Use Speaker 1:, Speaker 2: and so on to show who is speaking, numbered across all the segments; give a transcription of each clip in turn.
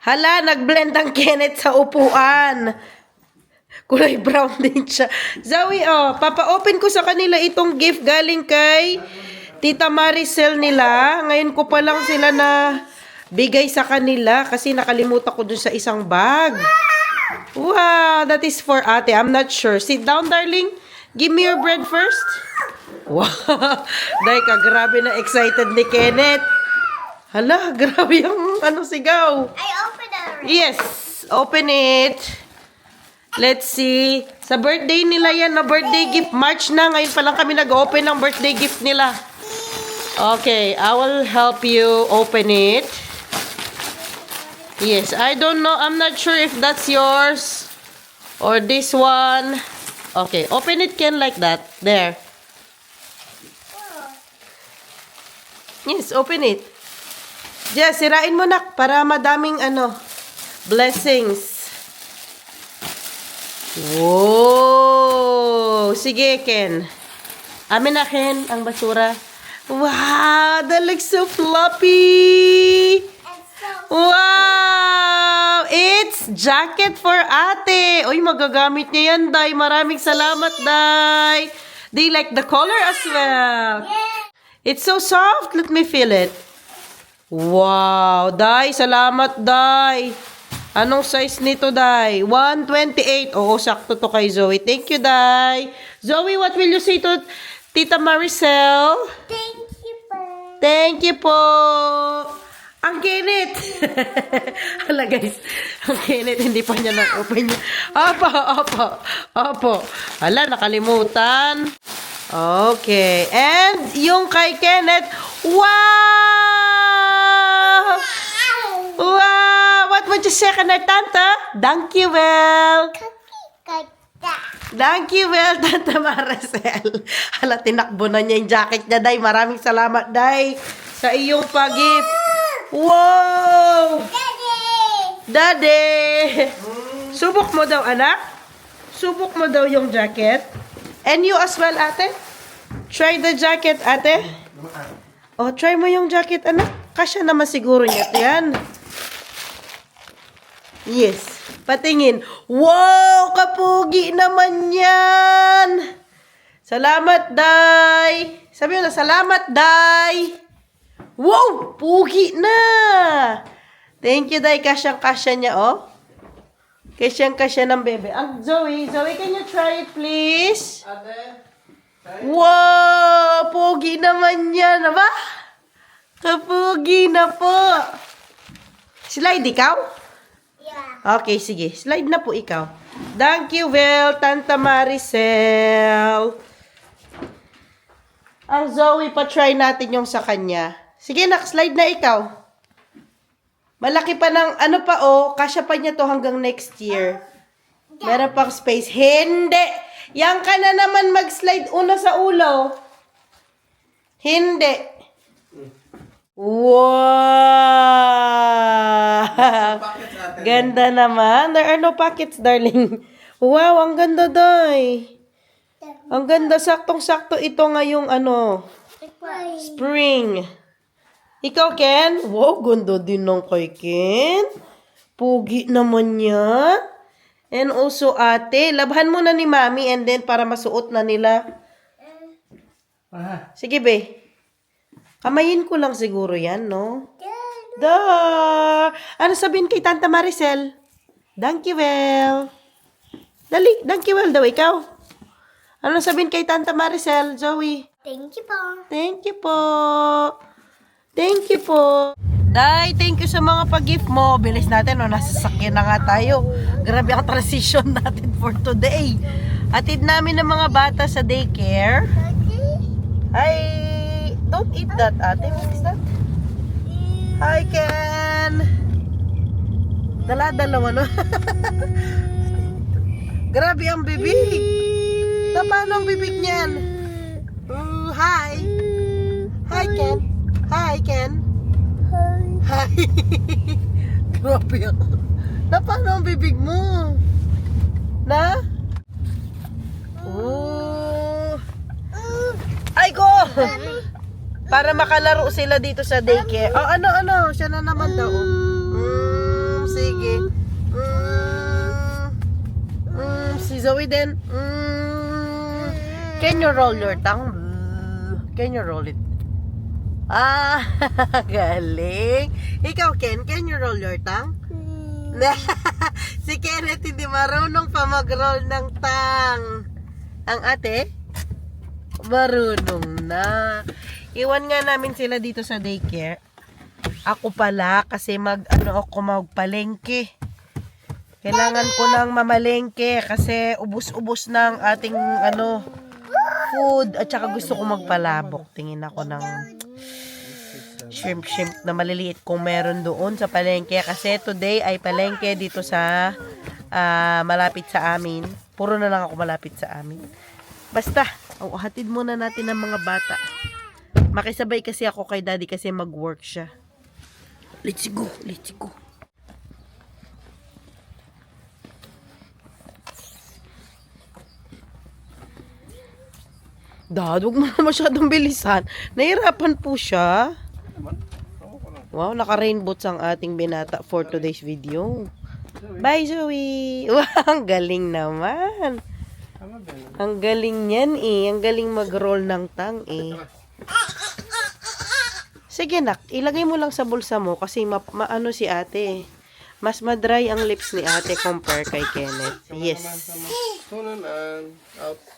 Speaker 1: Hala, nag-blend ang Kenneth sa upuan. Kulay brown din siya. Zoe, oh, papa-open ko sa kanila itong gift galing kay Tita Maricel nila. Ngayon ko pa lang sila na bigay sa kanila kasi nakalimutan ko dun sa isang bag. Wow, that is for ate. I'm not sure. Sit down, darling. Give me your bread first. Wow. Dahil ka, grabe na excited ni Kenneth. Hala, grabe yung sigaw.
Speaker 2: I opened it already.
Speaker 1: Yes, open it. Let's see. Sa birthday nila yan, na birthday gift. March na, ngayon pa lang kami nag-open ng birthday gift nila. Okay, I will help you open it. Yes, I don't know. I'm not sure if that's yours or this one. Okay, open it, Ken, like that. There. Yes, open it. Jess, sirain mo na para madaming blessings. Wow! Sige, Ken. Amin na, Ken, ang basura. Wow! That looks so floppy! Wow! It's jacket for ate! Uy, magagamit niya yan, Day. Maraming salamat, Day. Do you like the color as well? It's so soft. Let me feel it. Wow! Day, salamat, Day. Anong size nito, Day? 128. Oo, sakto to kay Zoe. Thank you, Day. Zoe, what will you say to Tita Maricel?
Speaker 2: Thank you, po.
Speaker 1: Thank you po. Ang Kenneth. Hala, guys. Ang Kenneth, hindi pa niya na-open niya. Opo. Hala, nakalimutan. Okay. And yung kay Kenneth, wow! Wow! What would you say, Kanay Tanta? Thank you, well. Thank you, well, Tanta Maricel. Hala, tinakbo na niya yung jacket niya, Day. Maraming salamat, Day, sa iyong pag-gift. Wow! Daddy! Subok mo daw, anak. Subok mo daw yung jacket. And you as well, ate. Try the jacket, ate. Oh, try mo yung jacket, anak. Kasya naman siguro niya yan. Yes. Patingin. Wow! Kapugi naman yan! Salamat, Day! Sabi mo na, salamat, Day! Wow! Pugi na! Thank you, Day. Kasyang-kasya niya, oh. Kasyang-kasya ng bebe. Ang Zoe, can you try it, please? Wow! Pugi naman yan, ba? Kapugi na po. Slide ikaw?
Speaker 2: Yeah.
Speaker 1: Okay, sige. Slide na po ikaw. Thank you, well, Tanta Maricel. Ang Zoe, pa-try natin yung sa kanya. Sige, slide na ikaw. Malaki pa ng, kasya pa niya to hanggang next year. Meron pang space. Hindi! Yan ka na naman mag-slide una sa ulo. Hindi. Wow! Ganda naman. There are no pockets, darling. Wow, ang ganda, Day. Ang ganda. Saktong-sakto ito ngayong spring. Ikaw, Ken? Wow, ganda din ng kay Ken. Pugi naman yan. And also, ate, labhan mo na ni Mami and then para masuot na nila. Sige, be. Kamayin ko lang siguro yan, no? Ano sabihin kay Tanta Maricel? Thank you, well. Dali, thank you, well daw, ikaw. Ano sabihin kay Tanta Maricel, Zoe?
Speaker 2: Thank you, po.
Speaker 1: Thank you po. Thank you po. Day, thank you sa mga pag-gift mo. Bilis natin, nasa sasakyan na nga tayo. Grabe ang transition natin for today. Atid namin ng mga bata sa daycare. Don't eat that, ate. What is that? Hi, Ken. Dala-dalawa, no? Grabe ang bibig. Paano ang bibig niyan? Hi. Hi, Ken. Hi, Ken. Hi. Grabe yan. Paano ang bibig mo? Na? Ay ko! Para makalaro sila dito sa daycare. Oh, ano? Siya na naman daw. sige. Si Zoe din. Can you roll your tongue? Can you roll it? Ah, galing. Ikaw, Ken, can you roll your tongue? Si Kenneth hindi marunong pa mag-roll ng tongue. Ang ate, marunong na. Iwan nga namin sila dito sa daycare. Ako pala kasi magpalengke. Kailangan ko nang mamalengke kasi ubos-ubos ng ating food at saka gusto ko magpalabok. Tingin ako ng shrimp na maliliit kung meron doon sa palengke kasi today ay palengke dito sa malapit sa amin. Puro na lang ako malapit sa amin. Basta, hatid muna natin ang mga bata. Makisabay kasi ako kay daddy kasi mag-work siya. Let's go, let's go. Dad, huwag mo na masyadong bilisan. Nahirapan po siya. Wow, naka-rain boots ang ating binata for today's video. Bye, Zoe! Wow, ang galing naman. Ang galing yan eh. Ang galing mag-roll ng tang eh. Sige nak, ilagay mo lang sa bulsa mo kasi maano si ate. Mas madry ang lips ni ate compare kay Kenneth. Yes.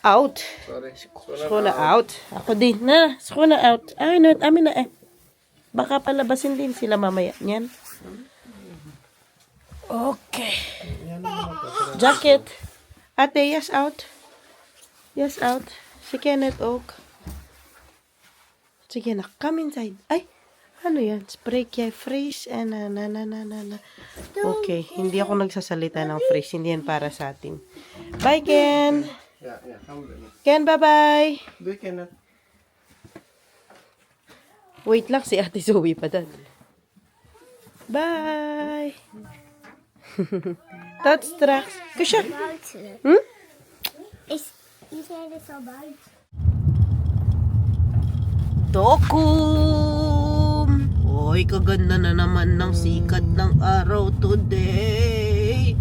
Speaker 1: Out.
Speaker 3: Sorry.
Speaker 1: Sukuna out. Ako din na. Sukuna out. Ay, no, amin na eh. Baka palabasin din sila mamaya niyan. Okay. Jacket. Ate, yes out. Yes out. Si Kenneth Oak. Sige na, come inside. Ay, ano yan? Spray kaya fresh. Na. Okay, hindi ako nagsasalita ng fresh. Hindi yan para sa atin. Bye, Ken.
Speaker 3: Yeah, come on.
Speaker 1: Ken, bye-bye.
Speaker 3: Do you cannot?
Speaker 1: Wait lang, si Ate Zoe pa dad. Bye. Touch tracks. Kusya. Hmm?
Speaker 2: You said it's so bad.
Speaker 1: Dokum! Oy, kaganda na naman ng sikat ng araw today.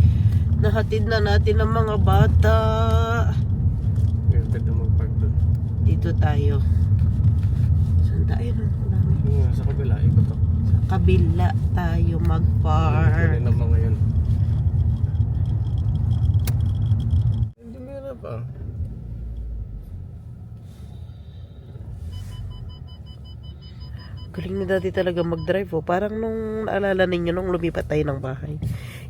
Speaker 1: Nahatid na natin ang mga bata.
Speaker 3: Pwede mag-park doon.
Speaker 1: Dito tayo. Saan tayo nung namin?
Speaker 3: Yung sa kabila, ikot ako.
Speaker 1: Sa kabila tayo mag-park.
Speaker 3: Pwede naman ngayon. Hindi mo na ba?
Speaker 1: Galing ni daddy talaga mag-drive oh. Parang nung naalala ninyo nung lumipat tayo ng bahay.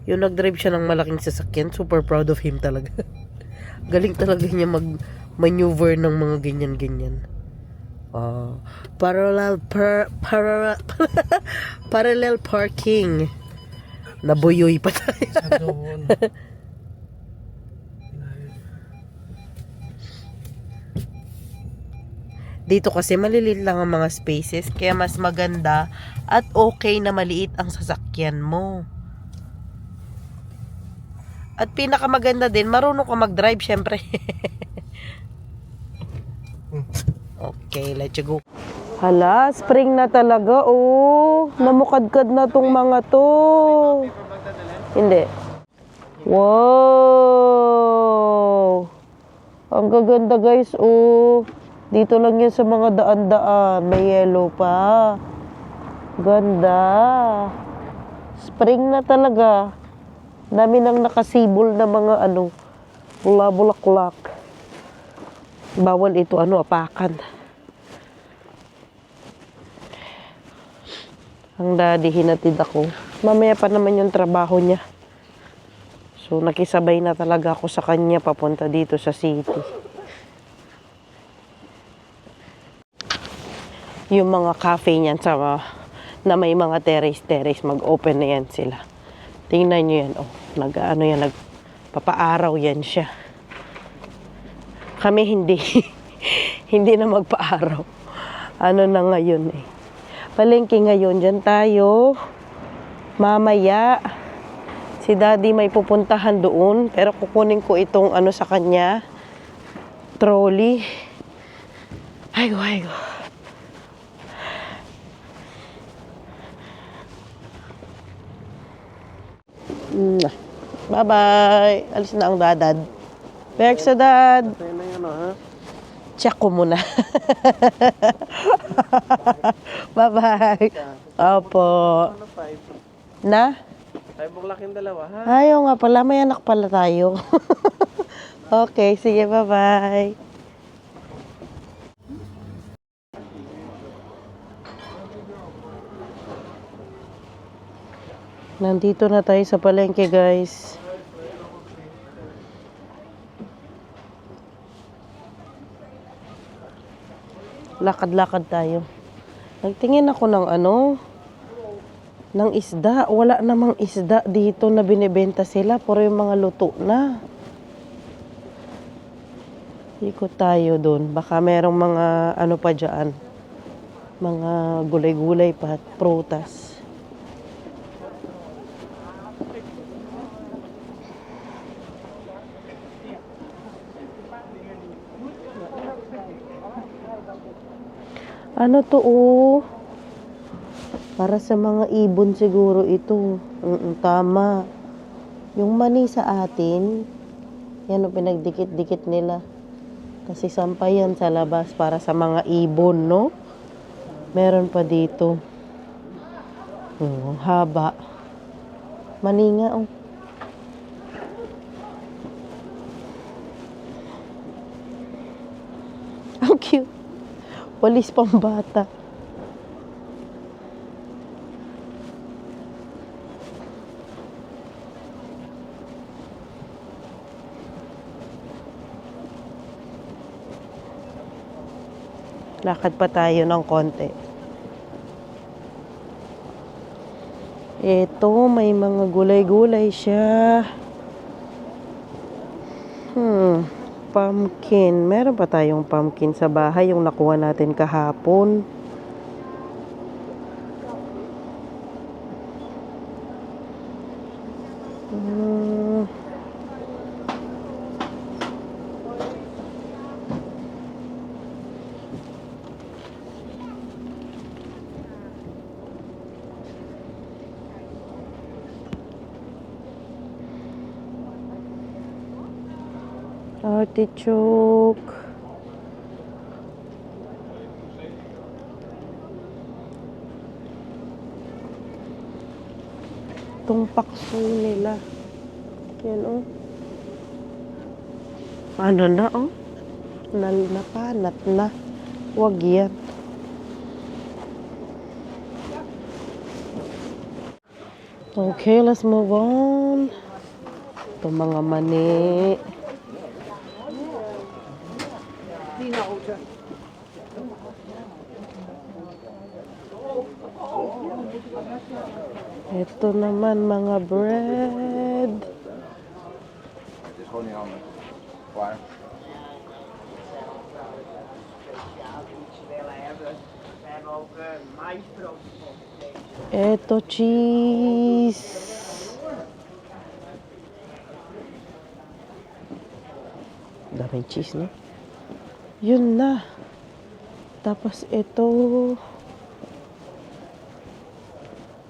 Speaker 1: Yung nag-drive siya ng malaking sasakyan. Super proud of him talaga. Galing talaga niya mag-maneuver ng mga ganyan-ganyan. Parallel parking. Nabuyoy pa tayo.
Speaker 3: Sa doon.
Speaker 1: Dito kasi maliliit lang ang mga spaces. Kaya mas maganda at okay na maliit ang sasakyan mo. At pinakamaganda din, marunong ka mag-drive syempre. Okay, let's go. Hala, spring na talaga. Oh, namukadkad na tong mga to. Hindi. Wow! Ang gaganda guys. Oh, dito lang yan sa mga daan-daan. May yellow pa. Ganda. Spring na talaga. Dami nang nakasibol na mga bulaklak. Bawal ito apakan. Ang daddy hinatid ako. Mamaya pa naman yung trabaho niya. So nakisabay na talaga ako sa kanya papunta dito sa city. Yung mga cafe niyan na may mga terrace, mag-open na yan sila. Tingnan nyo yan, nagpapaaraw yan siya. Kami hindi, hindi na magpaaraw. Ano na ngayon eh. Palengke ngayon, dyan tayo. Mamaya, si daddy may pupuntahan doon, pero kukunin ko itong sa kanya, trolley. Ay go. Bye-bye. Alis na ang dadad. Berk sa dad.
Speaker 3: Tayo na yun, ha?
Speaker 1: Check ko muna. Bye-bye. Opo.
Speaker 3: Ano, 5?
Speaker 1: Na?
Speaker 3: 5 o'clock yung dalawa, ha?
Speaker 1: Ayaw nga pala. May anak pala tayo. Okay, sige. Bye-bye. Nandito na tayo sa palengke, guys. Lakad-lakad tayo. Nagtingin ako ng ng isda. Wala namang isda dito na binibenta sila. Puro yung mga luto na. Ikot tayo doon. Baka merong mga pa dyan. Mga gulay-gulay pa at prutas. Ano to, para sa mga ibon siguro ito. Tama. Yung mani sa atin, yan ang pinagdikit-dikit nila. Kasi sampay yan sa labas para sa mga ibon, no? Meron pa dito. Haba. Mani nga, Ang cute. Walis pang bata. Lakad pa tayo ng konti. Ito, may mga gulay-gulay siya. Pumpkin. Meron pa tayong pumpkin sa bahay, yung nakuha natin kahapon. Artichoke. Itong pakso nila. Yan, Ano na, Napanat na. Wag yan. Okay, let's move on. Ito mga mani. Ito naman mga bread. Ito cheese. Daming cheese, no? Yun na. Tapos ito.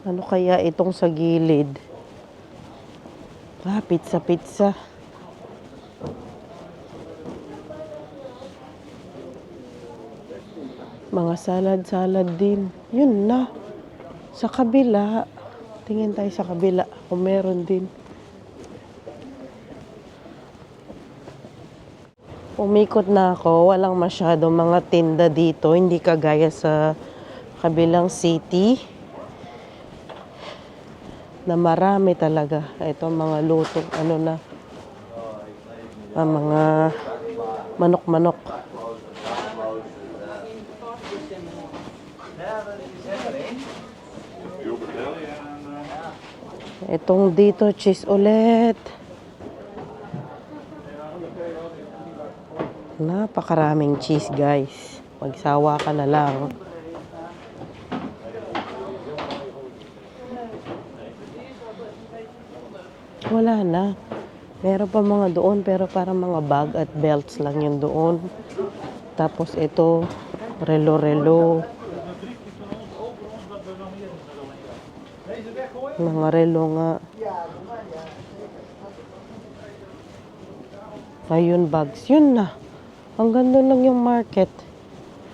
Speaker 1: Ano kaya itong sa gilid? Pizza. Mga salad din. Yun na. Sa kabila. Tingin tayo sa kabila kung meron din. Umikot na ako. Walang masyadong mga tinda dito. Hindi kagaya sa kabilang city. Na marami talaga. Ito mga luto. Mga manok-manok. Itong dito, cheese ulit. Napakaraming cheese, guys. Magsawa ka na lang. Wala na. Meron pa mga doon, pero parang mga bag at belts lang yun doon. Tapos ito, relo-relo. Mga relo nga. Ayun, bags. Yun na. Ang ganda lang yung market.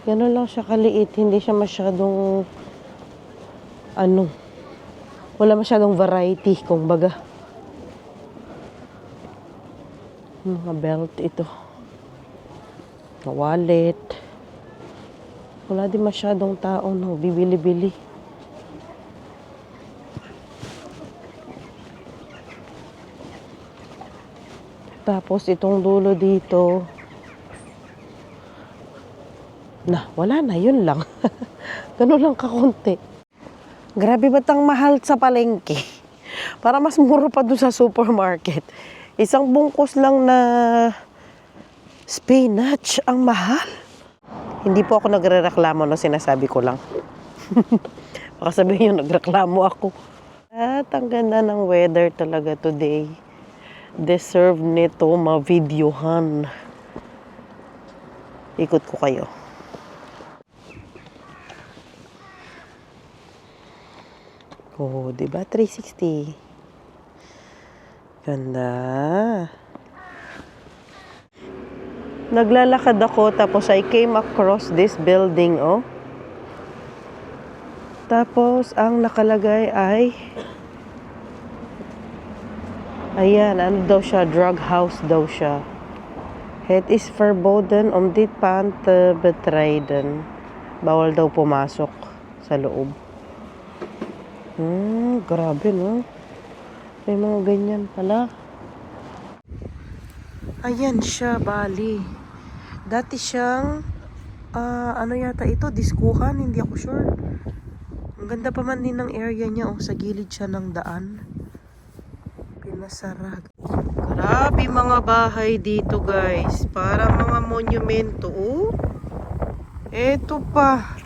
Speaker 1: Gano'n lang siya kaliit. Hindi siya masyadong, wala masyadong variety, kung baga. Mga belt ito. Wallet. Wala din masyadong tao, no? Bibili-bili. Tapos itong dulo dito. Wala na. Yun lang. Ganun lang kakunti. Grabe ba't ang mahal sa palengke? Para mas mura pa dun sa supermarket. Isang bungkus lang na spinach. Ang mahal. Hindi po ako nagrereklamo, no, sinasabi ko lang. Baka sabihin nyo, nagreklamo ako. At ang ganda ng weather talaga today. Deserve nito ma-videohan. Ikot ko kayo. Oh, diba? 360. Ganda. Naglalakad ako, tapos I came across this building, oh. Tapos, ang nakalagay ay, ayan, ano daw siya? Drug house daw siya. Het is verboden om dit pand te betreden. Bawal daw pumasok sa loob. Grabe, no? May mga ganyan pala. Ayan siya, Bali. Dati siyang, ano yata ito? Diskuhan? Hindi ako sure. Ang ganda pa man din ng area niya, oh. Sa gilid siya ng daan. Pinasara. Grabe mga bahay dito, guys. Parang mga monumento, oh. Eto pa.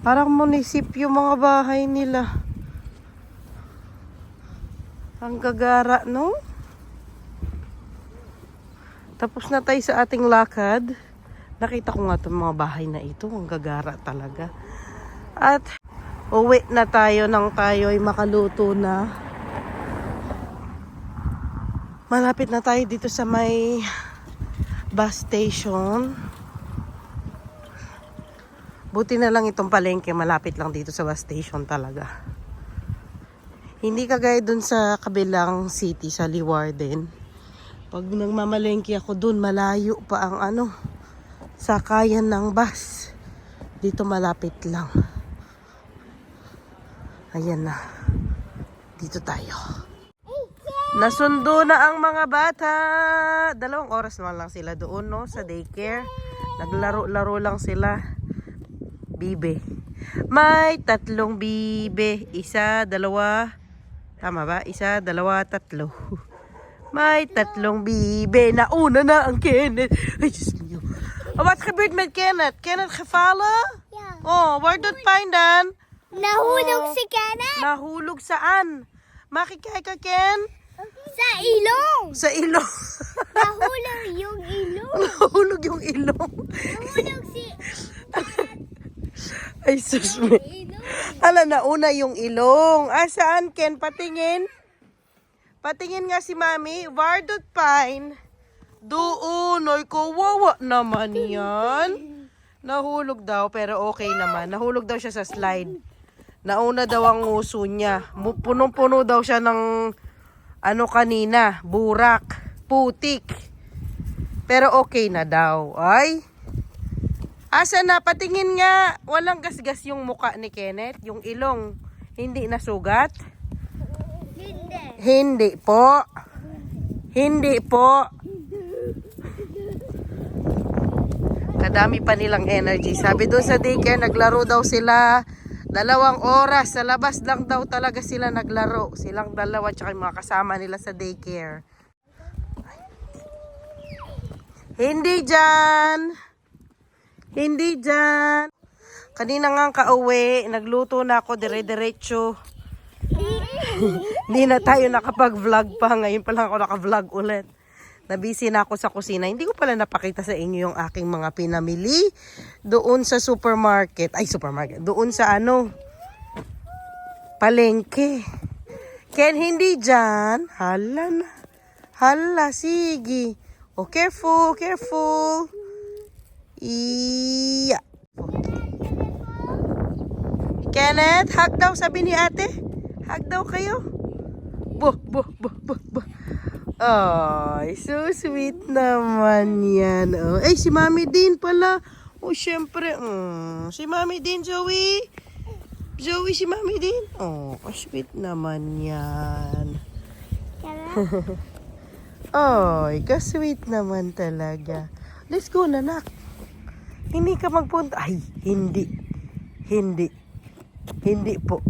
Speaker 1: Parang munisipyo mga bahay nila. Ang gagara, no? Tapos na tayo sa ating lakad. Nakita ko nga itong mga bahay na ito. Ang gagara talaga. At uwi na tayo nang tayo ay makaluto na. Malapit na tayo dito sa may bus station. Buti na lang itong palengke. Malapit lang dito sa bus station talaga. Hindi kagaya dun sa kabilang city, sa Leeuwarden. Pag nagmamalengke ako dun, malayo pa ang sakayan ng bus. Dito malapit lang. Ayan na. Dito tayo. Nasundo na ang mga bata. 2 oras naman lang sila doon, no? Sa daycare. Naglaro-laro lang sila. Bibe. May 3 bibe. 1, 2. Tama ba? 1, 2, 3. May 3 bibe. Nauna na ang Kenneth. Ay, Diyos niyo. Wat gebeurt met Kenneth? Kenneth gevallen?
Speaker 2: Ja.
Speaker 1: Oh, waar doet pijn dan?
Speaker 2: Nahulog si Kenneth
Speaker 1: Nahulog saan? Mag ik kijken, Ken?
Speaker 2: sa ilong.
Speaker 1: Sa ilong.
Speaker 2: Nahulog yung ilong.
Speaker 1: Nahulog yung ilong.
Speaker 2: Nahulog si
Speaker 1: Ay, sus me.
Speaker 2: ilong.
Speaker 1: Ala, nauna yung ilong. Ah, saan, Ken? Patingin. Patingin nga si Mami. Waar doet pijn? Doon. Ay, kawawa naman yan. Nahulog daw, pero okay naman. Nahulog daw siya sa slide. Nauna daw ang nguso niya. Punong-puno daw siya ng kanina. Burak. Putik. Pero okay na daw. Ay. Asa na? Patingin nga. Walang gasgas yung muka ni Kenneth. Yung ilong. Hindi nasugat?
Speaker 2: Hindi.
Speaker 1: Hindi po. Hindi po. Kadami pa nilang energy. Sabi doon sa daycare, naglaro daw sila 2 oras. Sa labas lang daw talaga sila naglaro. Silang dalawa tsaka yung mga kasama nila sa daycare. Hindi dyan. Hindi dyan. Kanina nga kauwi, nagluto na ako dire-diretso. Hindi na tayo nakapag-vlog pa. Ngayon pa lang ako naka-vlog ulit. Nabisi na ako sa kusina. Hindi ko pala napakita sa inyo yung aking mga pinamili doon sa supermarket. Ay, supermarket. Doon sa palengke. Ken, hindi dyan. Hala na. Hala, sige. Oh, careful, careful. Iya. Kenneth, hug daw, sabi ni ate. Hug daw kayo. Buh, buh, buh, buh, buh. Ay, so sweet naman yan. Oh. Ay, si Mami din pala. Oh, syempre. Si Mami din, Zoe. Zoe, si Mami din. Oh, sweet naman yan. Ay, ka-sweet naman talaga. Let's go na, nak. Hindi ka magpunta. Ay, hindi. Hindi. Hindi po.